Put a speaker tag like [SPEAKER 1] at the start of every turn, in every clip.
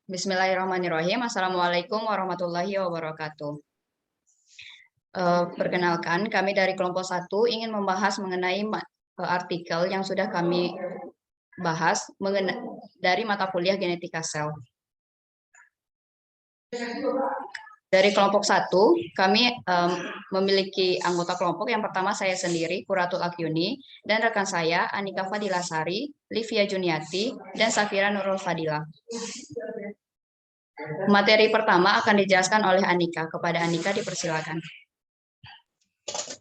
[SPEAKER 1] Bismillahirrahmanirrahim. Assalamualaikum warahmatullahi wabarakatuh. Perkenalkan, kami dari kelompok 1 ingin membahas mengenai artikel yang sudah kami bahas dari mata kuliah genetika sel. Dari kelompok 1, kami memiliki anggota kelompok. Yang pertama saya sendiri, Quratul Akyuni, dan rekan saya, Anika Fadilasari, Livia Juniati, dan Safira Nurul Fadilah. Materi pertama akan dijelaskan oleh Anika. Kepada Anika dipersilakan.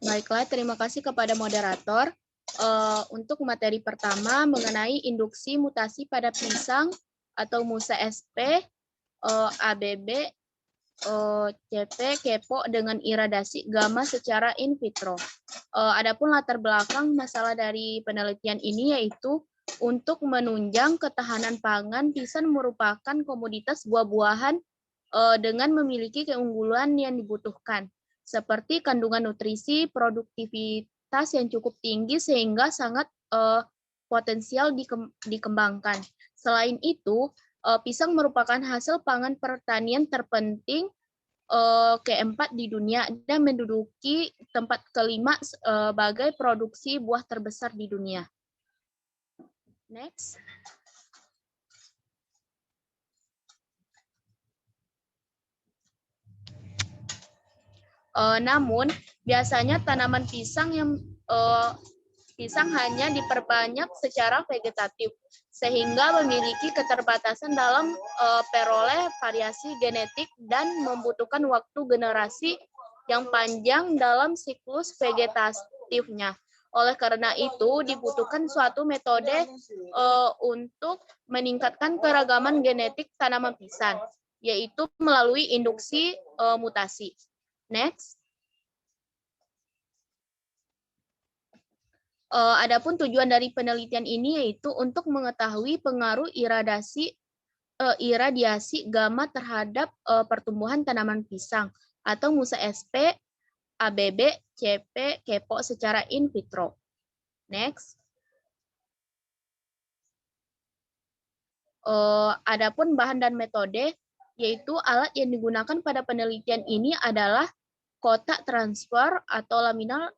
[SPEAKER 2] Baiklah, terima kasih kepada moderator. Untuk materi pertama mengenai induksi mutasi pada pisang atau Musa SP, ABB, CP, kepo dengan iradasi gamma secara in vitro. Adapun latar belakang masalah dari penelitian ini yaitu untuk menunjang ketahanan pangan, pisang merupakan komoditas buah-buahan dengan memiliki keunggulan yang dibutuhkan, seperti kandungan nutrisi, produktivitas yang cukup tinggi sehingga sangat potensial dikembangkan. Selain itu, pisang merupakan hasil pangan pertanian terpenting keempat di dunia dan menduduki tempat kelima sebagai produksi buah terbesar di dunia. Next. Namun biasanya tanaman pisang hanya diperbanyak secara vegetatif sehingga memiliki keterbatasan dalam peroleh variasi genetik dan membutuhkan waktu generasi yang panjang dalam siklus vegetatifnya. Oleh karena itu dibutuhkan suatu metode untuk meningkatkan keragaman genetik tanaman pisang, yaitu melalui induksi mutasi. Next. Adapun tujuan dari penelitian ini yaitu untuk mengetahui pengaruh iradiasi gamma terhadap pertumbuhan tanaman pisang atau Musa SP, ABB, CP, kepo secara in vitro. Next. Adapun bahan dan metode yaitu alat yang digunakan pada penelitian ini adalah kotak transfer atau laminar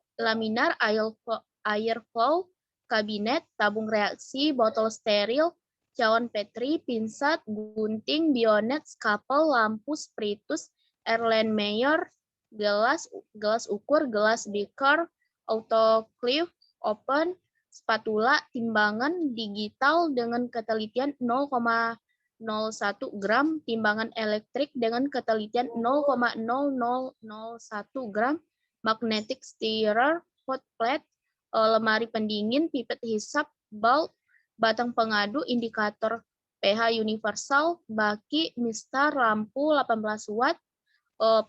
[SPEAKER 2] airflow, kabinet, tabung reaksi, botol steril, cawan Petri, pinsat, gunting, bionet, skapel, lampu, spiritus, Erlenmeyer, gelas ukur, gelas beaker, autoclave, open, spatula, timbangan digital dengan ketelitian 0,01 gram, timbangan elektrik dengan ketelitian 0,0001 gram, magnetic stirrer, hot plate, lemari pendingin, pipet hisap, bulb, batang pengadu, indikator pH universal, baki, mistar, lampu 18 watt,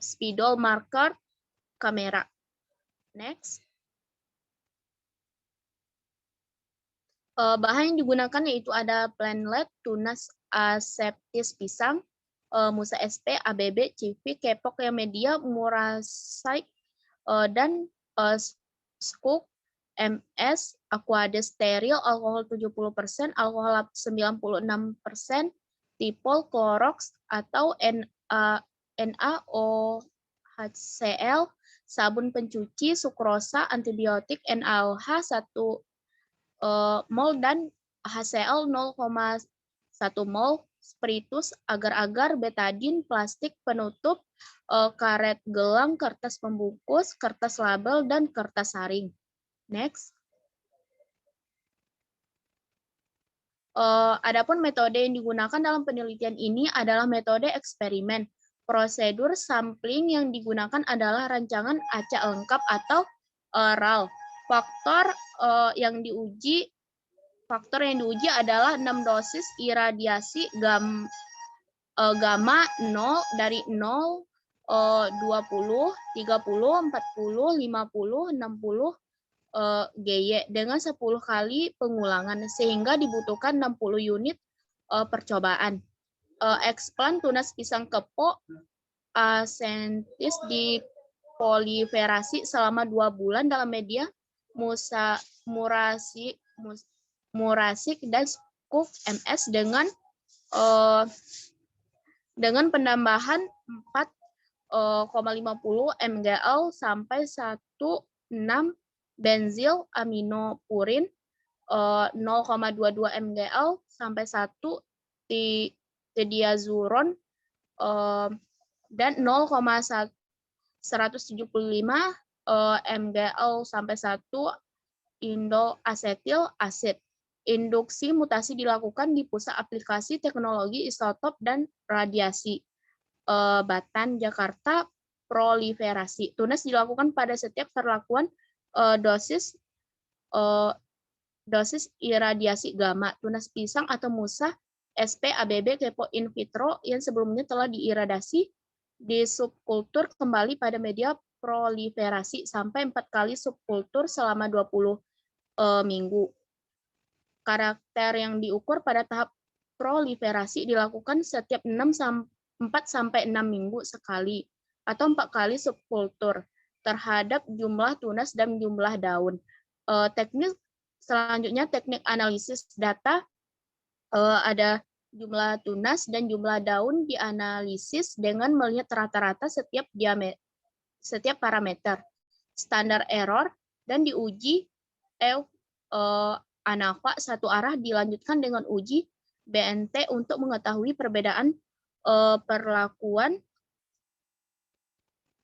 [SPEAKER 2] spidol marker, kamera. Next. Bahan yang digunakan yaitu ada plantlet, tunas aseptis pisang, Musa SP, ABB, CV, kepok yang media, murasite, dan skuk, MS, aquades steril, alkohol 70%, alkohol 96%, tipol, Clorox atau NaOHCl, sabun pencuci, sukrosa, antibiotik, NaOH 1 mol dan HCl 0,1 mol, spiritus, agar-agar, betadin, plastik penutup, karet gelang, kertas pembungkus, kertas label, dan kertas saring. Next. Adapun metode yang digunakan dalam penelitian ini adalah metode eksperimen. Prosedur sampling yang digunakan adalah rancangan acak lengkap atau RAL. Faktor yang diuji adalah 6 dosis iradiasi gamma 0 dari 0, 20, 30, 40, 50, 60, GY dengan 10 kali pengulangan sehingga dibutuhkan 60 unit percobaan. Eksplan tunas pisang kepo asentis dipoliferasi selama 2 bulan dalam media murasik dan MS dengan penambahan 4,50 mgl sampai 1,6 benzil aminopurin, 0,22 mgl sampai 1 diazuron, dan 0,175 mgl sampai 1 indoacetil asid. Induksi mutasi dilakukan di Pusat Aplikasi Teknologi Isotop dan Radiasi Batan, Jakarta. Proliferasi tunas dilakukan pada setiap perlakuan dosis iradiasi gamma. Tunas pisang atau musa SP ABB kepo in vitro yang sebelumnya telah diiradasi di subkultur kembali pada media proliferasi sampai 4 kali subkultur selama 20 minggu. Karakter yang diukur pada tahap proliferasi dilakukan setiap 4 sampai 6 minggu sekali atau 4 kali subkultur terhadap jumlah tunas dan jumlah daun. Teknik selanjutnya teknik analisis data, ada jumlah tunas dan jumlah daun dianalisis dengan melihat rata-rata setiap parameter, standar error, dan diuji ANAVA satu arah dilanjutkan dengan uji BNT untuk mengetahui perbedaan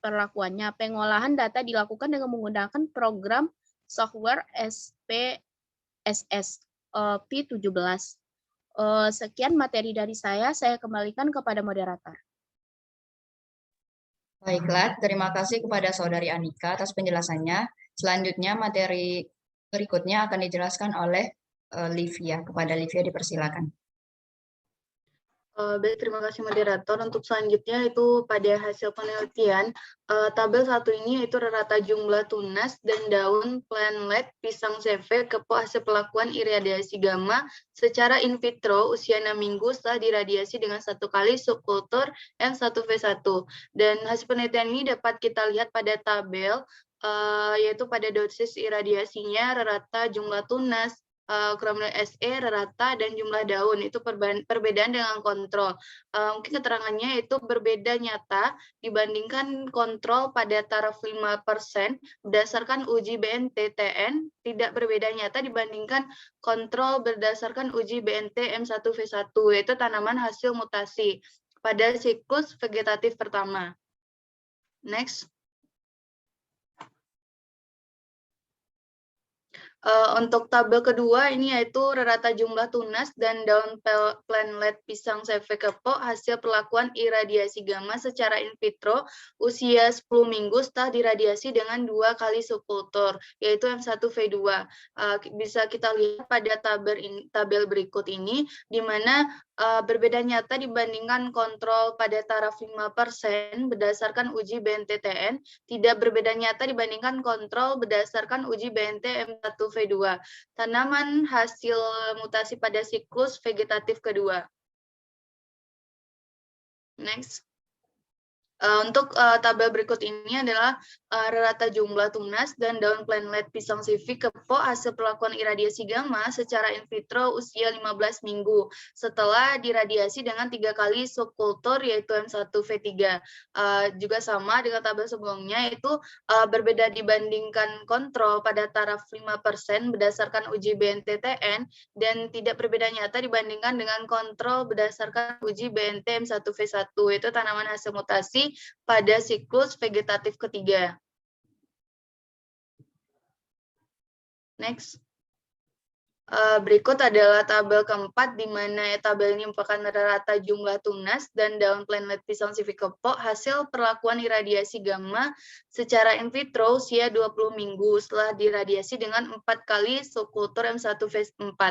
[SPEAKER 2] perlakuannya. Pengolahan data dilakukan dengan menggunakan program software SPSS P17. Sekian materi dari saya kembalikan kepada moderator.
[SPEAKER 1] Baiklah, terima kasih kepada Saudari Anika atas penjelasannya. Selanjutnya materi berikutnya akan dijelaskan oleh Livia. Kepada Livia dipersilakan.
[SPEAKER 3] Baik, terima kasih moderator. Untuk selanjutnya itu pada hasil penelitian, tabel 1 ini yaitu rata jumlah tunas dan daun planlet pisang CV kepo hasil pelakuan iradiasi gamma secara in vitro usia 6 minggu setelah diradiasi dengan 1 kali subkultur M1V1. Dan hasil penelitian ini dapat kita lihat pada tabel, yaitu pada dosis iradiasinya, rata jumlah tunas, kromosom SE, rata, dan jumlah daun. Itu perbedaan dengan kontrol. Mungkin keterangannya itu berbeda nyata dibandingkan kontrol pada taraf 5% berdasarkan uji BNT-TN, tidak berbeda nyata dibandingkan kontrol berdasarkan uji BNT M1V1, yaitu tanaman hasil mutasi pada siklus vegetatif pertama. Next. Untuk tabel kedua ini yaitu rata jumlah tunas dan daun planlet pisang CV kepo hasil perlakuan iradiasi gamma secara in vitro usia 10 minggu setelah diradiasi dengan 2 kali subkultur yaitu M1V2. Bisa kita lihat pada tabel berikut ini di mana berbeda nyata dibandingkan kontrol pada taraf 5% berdasarkan uji BNT-TN, tidak berbeda nyata dibandingkan kontrol berdasarkan uji BNT M1V2, tanaman hasil mutasi pada siklus vegetatif kedua. Next. Untuk tabel berikut ini adalah rata jumlah tunas dan daun planlet pisang CV kepo hasil perlakuan iradiasi gamma secara in vitro usia 15 minggu setelah diradiasi dengan 3 kali subkultur yaitu M1V3. Juga sama dengan tabel sebelumnya, itu berbeda dibandingkan kontrol pada taraf 5% berdasarkan uji BNT-TN dan tidak berbeda nyata dibandingkan dengan kontrol berdasarkan uji BNT M1V1, yaitu tanaman hasil mutasi pada siklus vegetatif ketiga. Next. Berikut adalah tabel keempat, di mana tabel ini merupakan rata jumlah tunas dan daun planlet pisang CV kepo hasil perlakuan iradiasi gamma secara in vitro usia 20 minggu setelah diradiasi dengan 4 kali subkultur M1V4.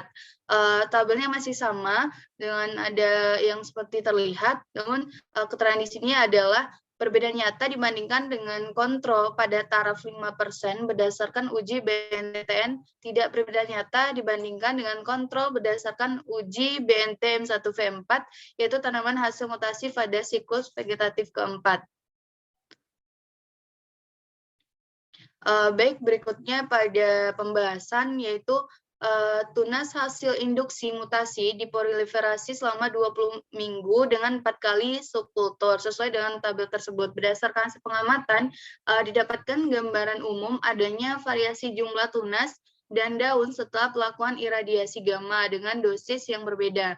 [SPEAKER 3] Tabelnya masih sama dengan ada yang seperti terlihat, namun keterangan di sini adalah berbeda nyata dibandingkan dengan kontrol pada taraf 5% berdasarkan uji BNT-TN, tidak berbeda nyata dibandingkan dengan kontrol berdasarkan uji BNT M1V4, yaitu tanaman hasil mutasi pada siklus vegetatif keempat. Baik, berikutnya pada pembahasan yaitu Tunas hasil induksi mutasi diproliferasi selama 20 minggu dengan 4 kali subkultur sesuai dengan tabel tersebut. Berdasarkan hasil pengamatan, didapatkan gambaran umum adanya variasi jumlah tunas dan daun setelah pelakuan iradiasi gamma dengan dosis yang berbeda.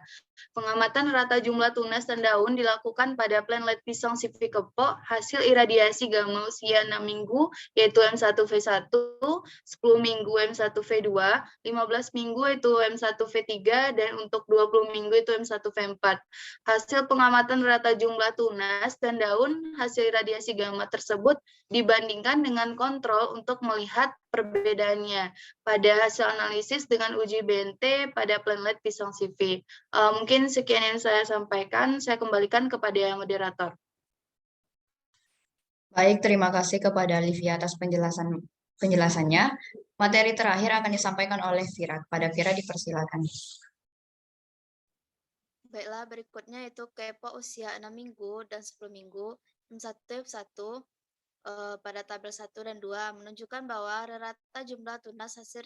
[SPEAKER 3] Pengamatan rata jumlah tunas dan daun dilakukan pada planlet pisang sivi kepok hasil iradiasi gamma usia 6 minggu yaitu M1V1, 10 minggu M1V2, 15 minggu itu M1V3, dan untuk 20 minggu itu M1V4. Hasil pengamatan rata jumlah tunas dan daun hasil iradiasi gamma tersebut dibandingkan dengan kontrol untuk melihat perbedaannya pada hasil analisis dengan uji BNT pada planlet pisang CV. Mungkin sekian yang saya sampaikan, saya kembalikan kepada moderator.
[SPEAKER 1] Baik, terima kasih kepada Livia atas penjelasannya. Materi terakhir akan disampaikan oleh Vira. Kepada Vira dipersilakan.
[SPEAKER 2] Baiklah, berikutnya itu kepo usia 6 minggu dan 10 minggu, M1F1 pada tabel 1 dan 2 menunjukkan bahwa rata jumlah tunas hasil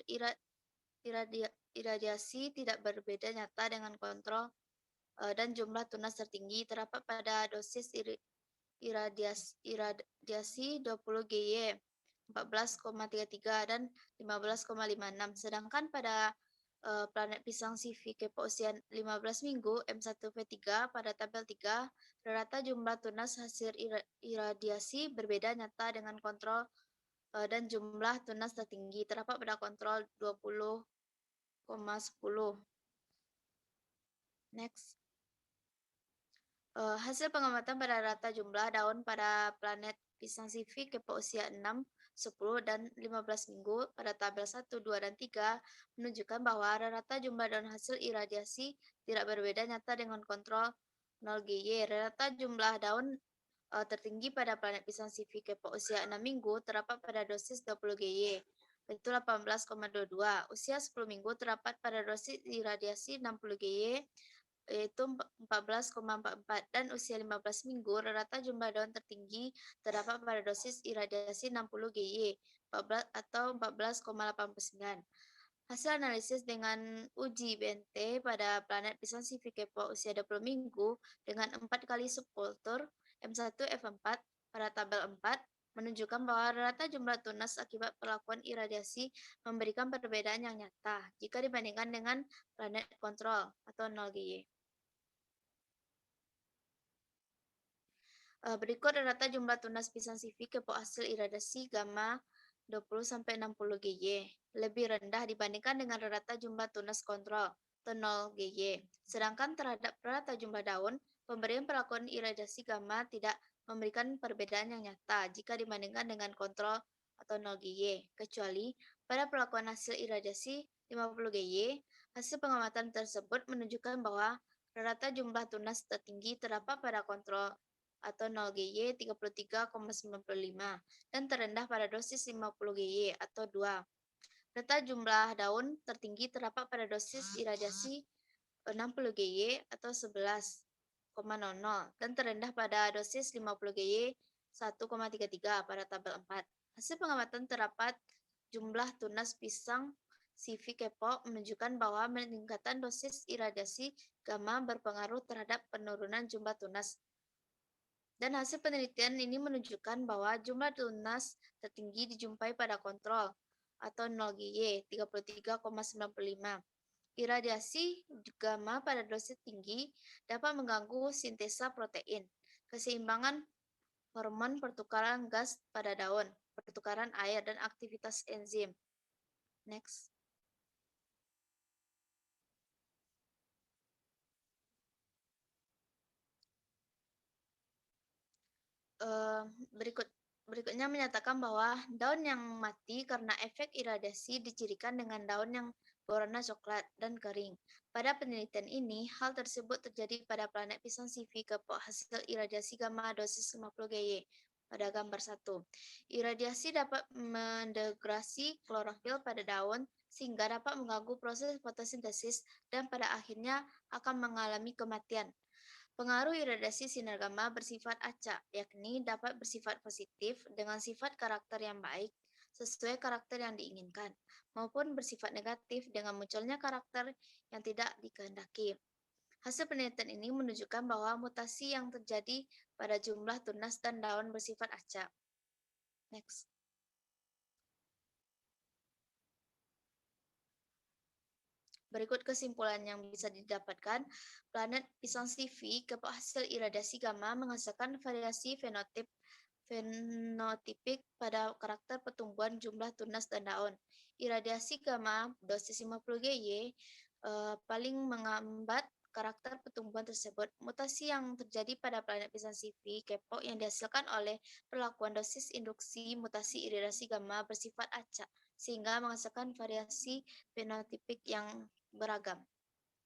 [SPEAKER 2] iradiasi tidak berbeda nyata dengan kontrol dan jumlah tunas tertinggi terdapat pada dosis iradiasi 20 GY 14,33 dan 15,56. Sedangkan pada planet pisang CV kepo usia 15 minggu M1V3 pada tabel 3, rata jumlah tunas hasil iradiasi berbeda nyata dengan kontrol dan jumlah tunas tertinggi terdapat pada kontrol 20,10. Next. Hasil pengamatan pada rata jumlah daun pada planet pisang CV kepo usia 6, 10, dan 15 minggu pada tabel 1, 2, dan 3 menunjukkan bahwa rata jumlah daun hasil iradiasi tidak berbeda nyata dengan kontrol 0 GY. Rata jumlah daun tertinggi pada planet pisang CV kepo usia 6 minggu terdapat pada dosis 20 GY, yaitu 18,22. Usia 10 minggu terdapat pada dosis iradiasi 60 GY, yaitu 14,44, dan usia 15 minggu rata jumlah daun tertinggi terdapat pada dosis iradiasi 60 GY atau 14,89. Hasil analisis dengan uji BNT pada planet pisang CV kepo usia 20 minggu dengan 4 kali subkultur M1F4 pada tabel 4 menunjukkan bahwa rata jumlah tunas akibat perlakuan iradiasi memberikan perbedaan yang nyata jika dibandingkan dengan planet kontrol atau 0 GY. Berikut rata jumlah tunas pisang CV kepo hasil iradiasi gamma 20-60 GY, lebih rendah dibandingkan dengan rata jumlah tunas kontrol atau 0 GY. Sedangkan terhadap rata jumlah daun, pemberian perlakuan iradiasi gamma tidak memberikan perbedaan yang nyata jika dibandingkan dengan kontrol atau 0 GY, kecuali pada perlakuan hasil iradiasi 50 GY. Hasil pengamatan tersebut menunjukkan bahwa rata jumlah tunas tertinggi terdapat pada kontrol atau 0 GY 33,95 dan terendah pada dosis 50 GY atau 2. Rata jumlah daun tertinggi terdapat pada dosis iradiasi 60 GY atau 11,00 dan terendah pada dosis 50 GY 1,33 pada tabel 4. Hasil pengamatan terdapat jumlah tunas pisang CV kepo menunjukkan bahwa peningkatan dosis iradiasi gamma berpengaruh terhadap penurunan jumlah tunas. Dan hasil penelitian ini menunjukkan bahwa jumlah tunas tertinggi dijumpai pada kontrol atau 0 GY 33,95. Iradiasi gamma pada dosis tinggi dapat mengganggu sintesa protein, keseimbangan hormon pertukaran gas pada daun, pertukaran air, dan aktivitas enzim. Next. Berikutnya menyatakan bahwa daun yang mati karena efek iradiasi dicirikan dengan daun yang berwarna coklat dan kering. Pada penelitian ini, hal tersebut terjadi pada planet pisang CV kepo hasil iradiasi gamma dosis 50 GY pada gambar 1. Iradiasi dapat mendegrasi klorofil pada daun sehingga dapat mengganggu proses fotosintesis dan pada akhirnya akan mengalami kematian. Pengaruh iradiasi sinar gamma bersifat acak, yakni dapat bersifat positif dengan sifat karakter yang baik, sesuai karakter yang diinginkan, maupun bersifat negatif dengan munculnya karakter yang tidak dikehendaki. Hasil penelitian ini menunjukkan bahwa mutasi yang terjadi pada jumlah tunas dan daun bersifat acak. Next. Berikut kesimpulan yang bisa didapatkan. Planet pisang CV ke hasil iradiasi gamma menghasilkan variasi fenotipik pada karakter pertumbuhan jumlah tunas dan daun. Iradiasi gamma dosis 50 GY paling menghambat karakter pertumbuhan tersebut. Mutasi yang terjadi pada planet pisang CV kepok yang dihasilkan oleh perlakuan dosis induksi mutasi iradiasi gamma bersifat acak, sehingga menghasilkan variasi fenotipik yang beragam.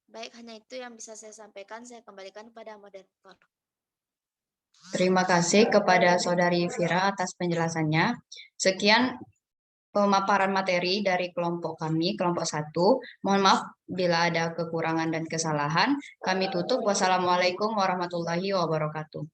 [SPEAKER 2] Baik, hanya itu yang bisa saya sampaikan. Saya kembalikan kepada moderator.
[SPEAKER 1] Terima kasih kepada Saudari Vira atas penjelasannya. Sekian pemaparan materi dari kelompok kami, kelompok 1. Mohon maaf bila ada kekurangan dan kesalahan. Kami tutup. Wassalamualaikum warahmatullahi wabarakatuh.